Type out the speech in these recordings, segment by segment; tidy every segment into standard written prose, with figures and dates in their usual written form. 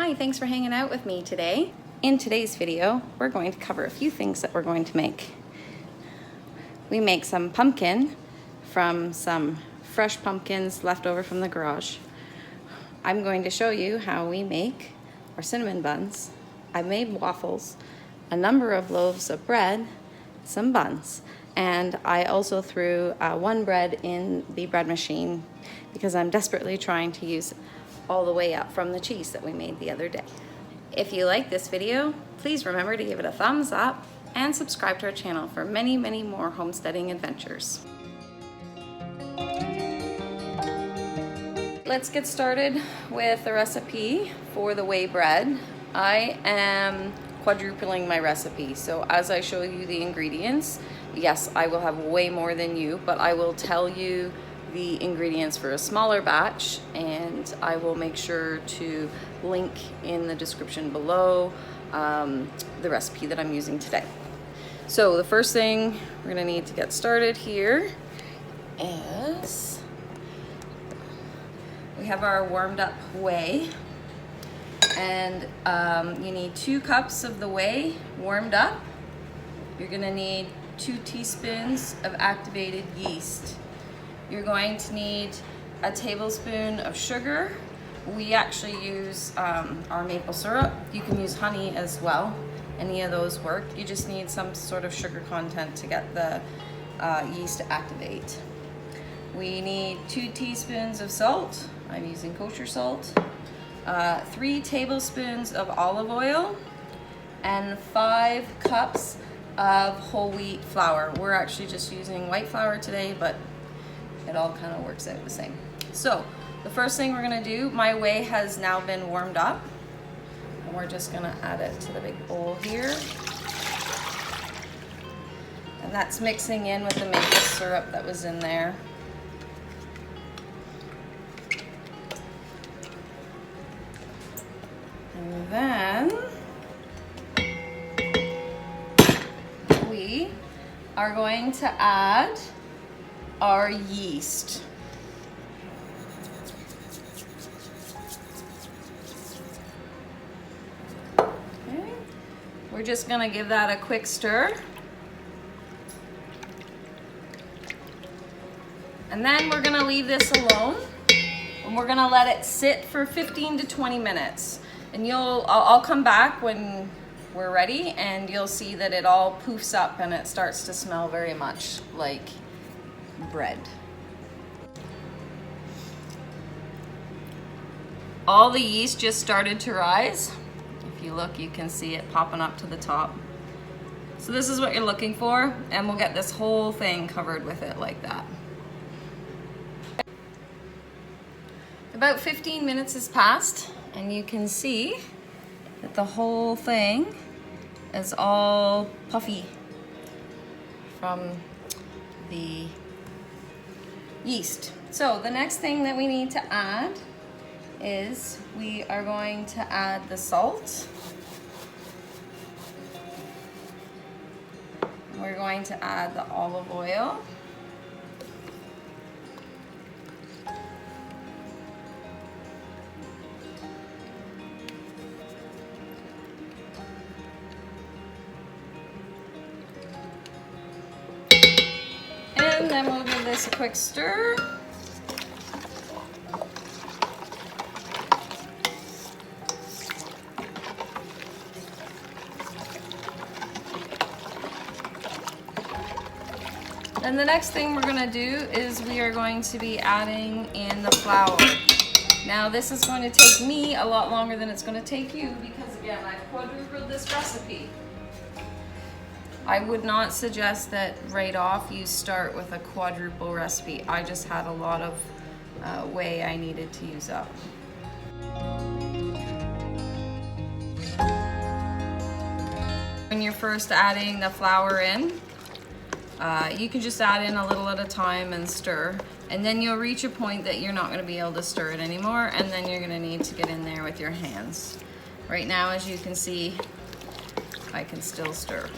Hi, thanks for hanging out with me today. In today's video, we're going to cover a few things that we're going to make. We make some pumpkin from some fresh pumpkins left over from the garage. I'm going to show you how we make our cinnamon buns. I made waffles, a number of loaves of bread, some buns, and I also threw one bread in the bread machine because I'm desperately trying to use all the way up from the cheese that we made the other day. If you like this video, please remember to give it a thumbs up and subscribe to our channel for many, many more homesteading adventures. Let's get started with the recipe for the Whey bread. I am quadrupling my recipe, so as I show you the ingredients, yes, I will have way more than you, but I will tell you the ingredients for a smaller batch, and I will make sure to link in the description below the recipe that I'm using today. So the first thing we're gonna need to get started here is we have our warmed up whey, and you need 2 cups of the whey warmed up. You're gonna need 2 teaspoons of activated yeast. You're going to need a tablespoon of sugar. We actually use our maple syrup. You can use honey as well. Any of those work. You just need some sort of sugar content to get the yeast to activate. We need 2 teaspoons of salt. I'm using kosher salt. 3 tablespoons of olive oil and 5 cups of whole wheat flour. We're actually just using white flour today, but it all kind of works out the same. So the first thing we're gonna do, my whey has now been warmed up, and we're just gonna add it to the big bowl here. And that's mixing in with the maple syrup that was in there. And then we are going to add our yeast. Okay. We're just gonna give that a quick stir. And then we're gonna leave this alone, and we're gonna let it sit for 15 to 20 minutes. And I'll come back when we're ready, and you'll see that it all poofs up and it starts to smell very much like bread. All the yeast just started to rise. If you look, you can see it popping up to the top. So this is what you're looking for, and we'll get this whole thing covered with it like that. About 15 minutes has passed, and you can see that the whole thing is all puffy from the yeast. So the next thing that we need to add is we are going to add the salt. We're going to add the olive oil. And then we'll give this a quick stir. And the next thing we're gonna do is we are going to be adding in the flour. Now this is going to take me a lot longer than it's gonna take you because again, I've quadrupled this recipe. I would not suggest that right off you start with a quadruple recipe. I just had a lot of whey I needed to use up. When you're first adding the flour in, you can just add in a little at a time and stir, and then you'll reach a point that you're not going to be able to stir it anymore, and then you're going to need to get in there with your hands. Right now, as you can see, I can still stir.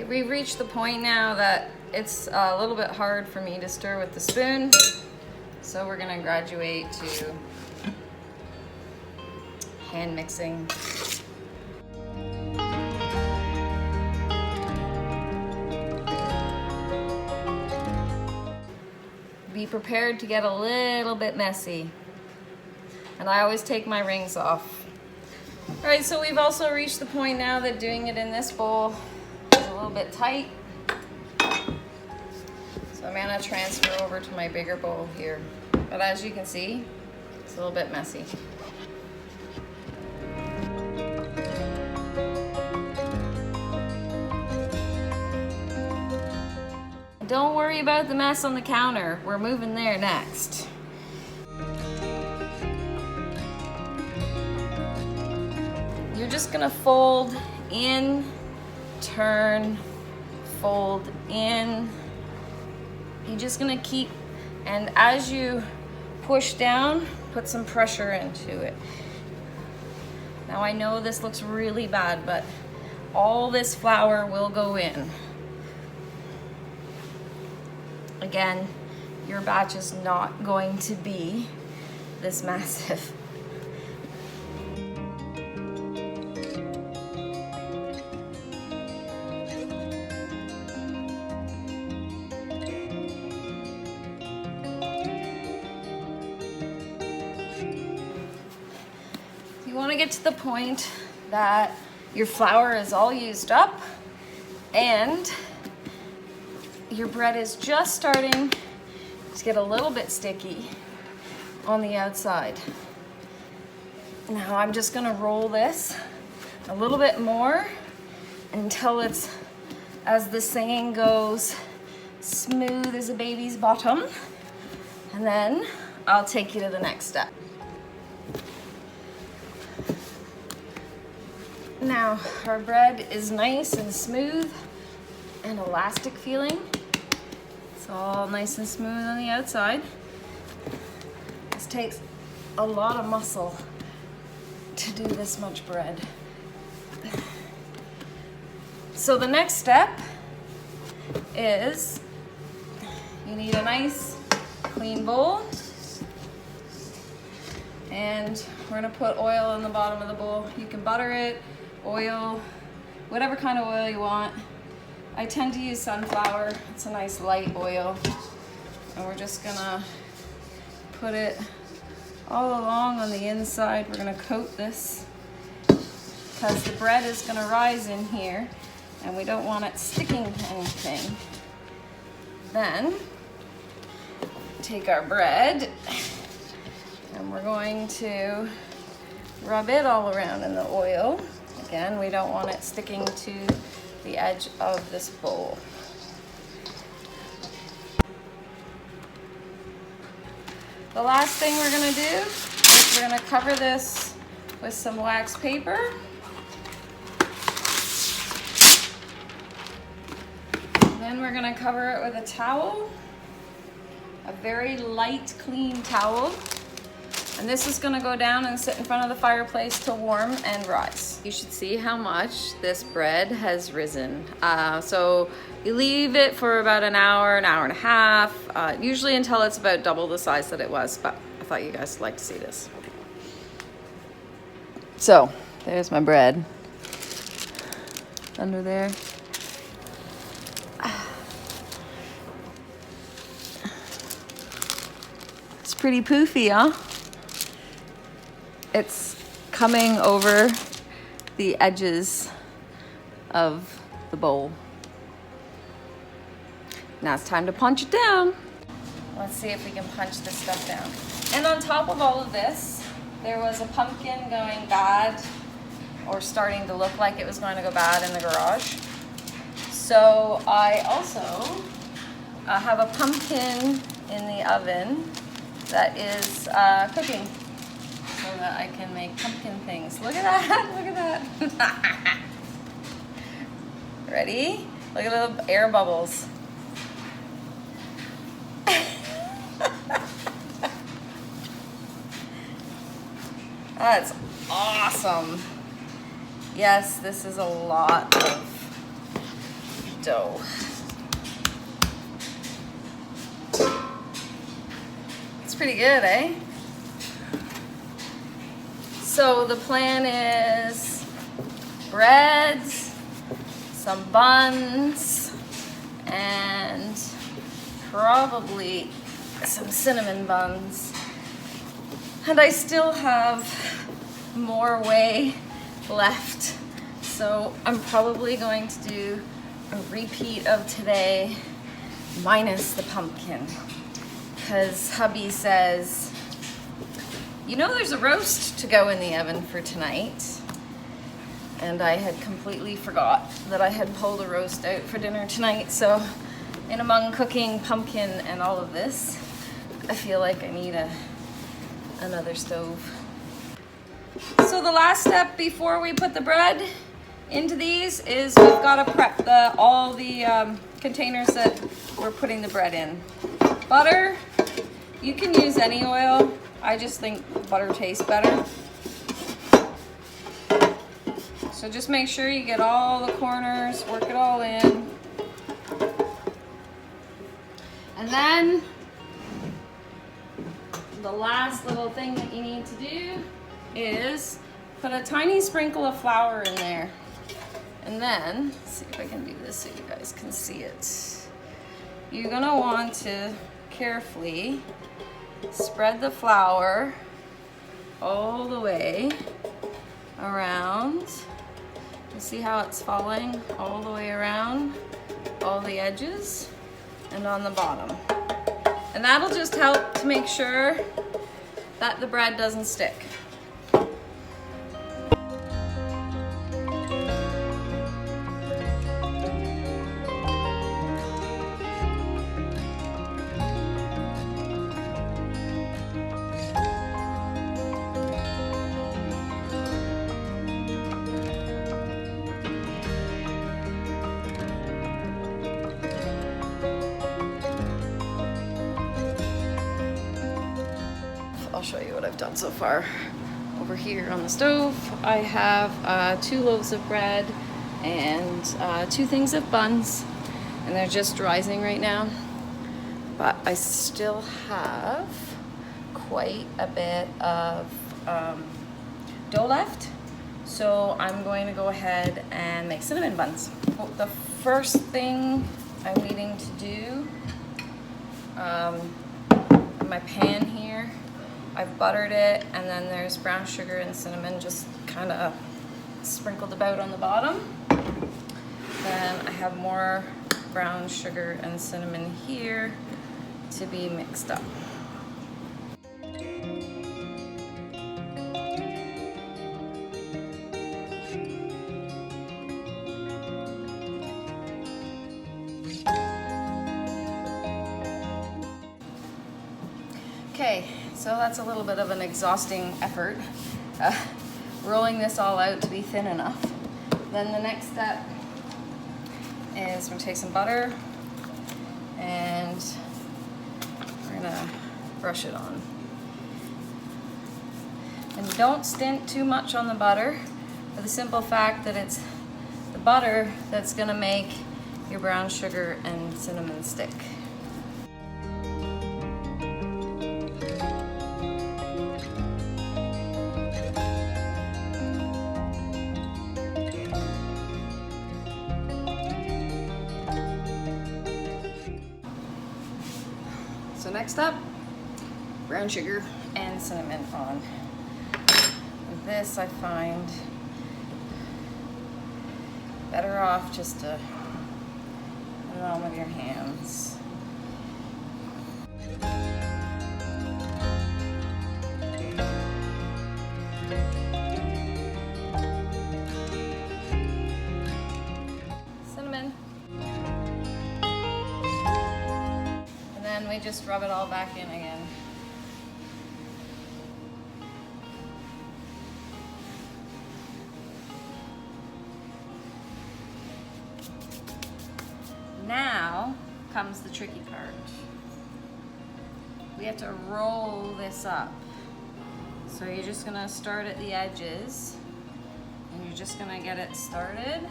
We've reached the point now that it's a little bit hard for me to stir with the spoon, so we're gonna graduate to hand mixing. Be prepared to get a little bit messy. And I always take my rings off. All right, so we've also reached the point now that doing it in this bowl is a little bit tight. So I'm gonna transfer over to my bigger bowl here. But as you can see, it's a little bit messy. Don't worry about the mess on the counter. We're moving there next. You're just gonna fold in, turn, fold in. You're just gonna keep, and as you push down, put some pressure into it. Now I know this looks really bad, but all this flour will go in. Again, your batch is not going to be this massive. You want to get to the point that your flour is all used up and your bread is just starting to get a little bit sticky on the outside. Now I'm just gonna roll this a little bit more until it's, as the saying goes, smooth as a baby's bottom. And then I'll take you to the next step. Now our bread is nice and smooth and elastic feeling. It's all nice and smooth on the outside. This takes a lot of muscle to do this much bread. So the next step is you need a nice clean bowl, and we're gonna put oil in the bottom of the bowl. You can butter it, oil, whatever kind of oil you want. I tend to use sunflower. It's a nice light oil. And we're just gonna put it all along on the inside. We're gonna coat this because the bread is gonna rise in here and we don't want it sticking to anything. Then take our bread and we're going to rub it all around in the oil. Again, we don't want it sticking to the edge of this bowl. The last thing we're gonna do is we're gonna cover this with some wax paper. Then we're gonna cover it with a towel, a very light, clean towel. And this is gonna go down and sit in front of the fireplace to warm and rise. You should see how much this bread has risen. So you leave it for about an hour and a half, usually until it's about double the size that it was, but I thought you guys would like to see this. So there's my bread under there. It's pretty poofy, huh? It's coming over the edges of the bowl. Now it's time to punch it down. Let's see if we can punch this stuff down. And on top of all of this, there was a pumpkin going bad, or starting to look like it was going to go bad in the garage. So I also have a pumpkin in the oven that is cooking, so that I can make pumpkin things. Look at that, look at that. Ready? Look at the little air bubbles. That's awesome. Yes, this is a lot of dough. It's pretty good, eh? So the plan is breads, some buns, and probably some cinnamon buns. And I still have more whey left. So I'm probably going to do a repeat of today minus the pumpkin. Because hubby says, you know, there's a roast to go in the oven for tonight. And I had completely forgot that I had pulled a roast out for dinner tonight. So in among cooking pumpkin and all of this, I feel like I need another stove. So the last step before we put the bread into these is we've got to prep all the containers that we're putting the bread in. Butter, you can use any oil. I just think butter tastes better. So just make sure you get all the corners, work it all in. And then the last little thing that you need to do is put a tiny sprinkle of flour in there. And then, let's see if I can do this so you guys can see it. You're gonna want to carefully spread the flour all the way around. You see how it's falling all the way around all the edges and on the bottom. And that'll just help to make sure that the bread doesn't stick. I'll show you what I've done so far. Over here on the stove, I have 2 loaves of bread and 2 things of buns, and they're just rising right now. But I still have quite a bit of dough left, so I'm going to go ahead and make cinnamon buns. Well, the first thing I'm needing to do, in my pan here, I've buttered it, and then there's brown sugar and cinnamon just kind of sprinkled about on the bottom. Then I have more brown sugar and cinnamon here to be mixed up. Okay, so that's a little bit of an exhausting effort, rolling this all out to be thin enough. Then the next step is we're gonna take some butter and we're gonna brush it on. And don't stint too much on the butter, for the simple fact that it's the butter that's gonna make your brown sugar and cinnamon stick. So next up, brown sugar and cinnamon on. And this I find better off just to put it on with your hands. Cinnamon. We just rub it all back in again. Now comes the tricky part. We have to roll this up. So you're just gonna start at the edges and you're just gonna get it started.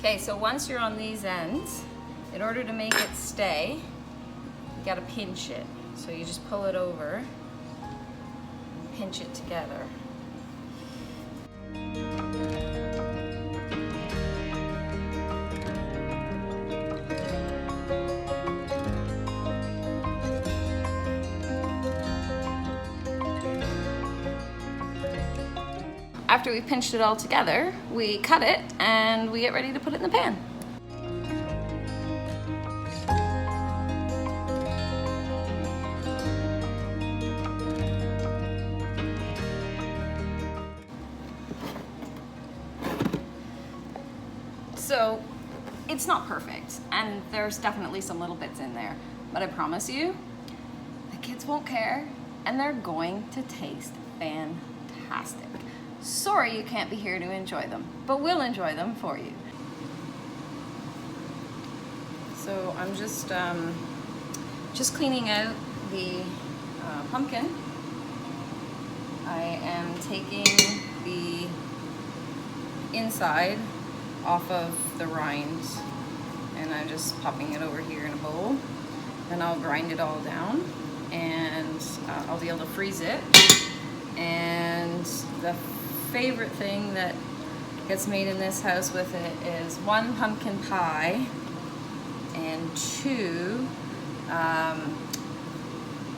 Okay, so once you're on these ends, in order to make it stay, you gotta pinch it. So you just pull it over and pinch it together. After we pinched it all together, we cut it and we get ready to put it in the pan. So it's not perfect, and there's definitely some little bits in there, but I promise you, the kids won't care, and they're going to taste fantastic. Sorry you can't be here to enjoy them, but we'll enjoy them for you. So I'm just cleaning out the pumpkin. I am taking the inside off of the rinds, and I'm just popping it over here in a bowl. Then I'll grind it all down, and I'll be able to freeze it. And the favorite thing that gets made in this house with it is 1 pumpkin pie and 2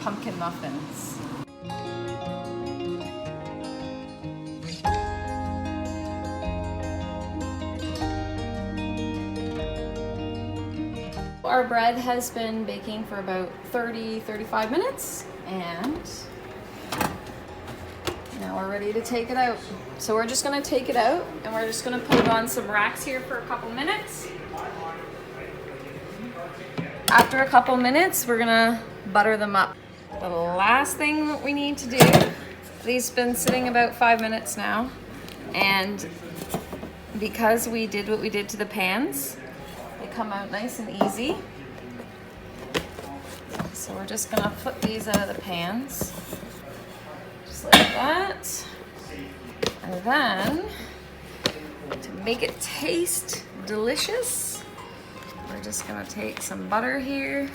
pumpkin muffins. Our bread has been baking for about 30-35 minutes, and now we're ready to take it out. So we're just gonna take it out, and we're just gonna put it on some racks here for a couple minutes. After a couple minutes, we're gonna butter them up. The last thing that we need to do, these have been sitting about 5 minutes now, and because we did what we did to the pans, they come out nice and easy. So we're just gonna flip these out of the pans. Like that. And then, to make it taste delicious, we're just gonna take some butter here,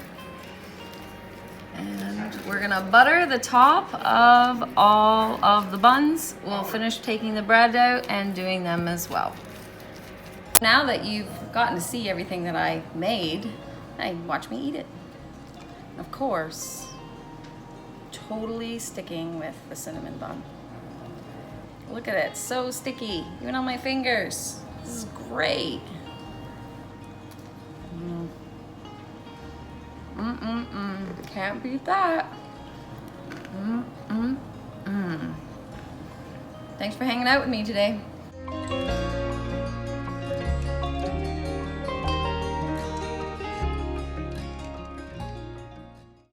and we're gonna butter the top of all of the buns. We'll finish taking the bread out and doing them as well. Now that you've gotten to see everything that I made, watch me eat it. Of course, totally sticking with the cinnamon bun. Look at it, so sticky, even on my fingers. This is great. Can't beat that. Thanks for hanging out with me today.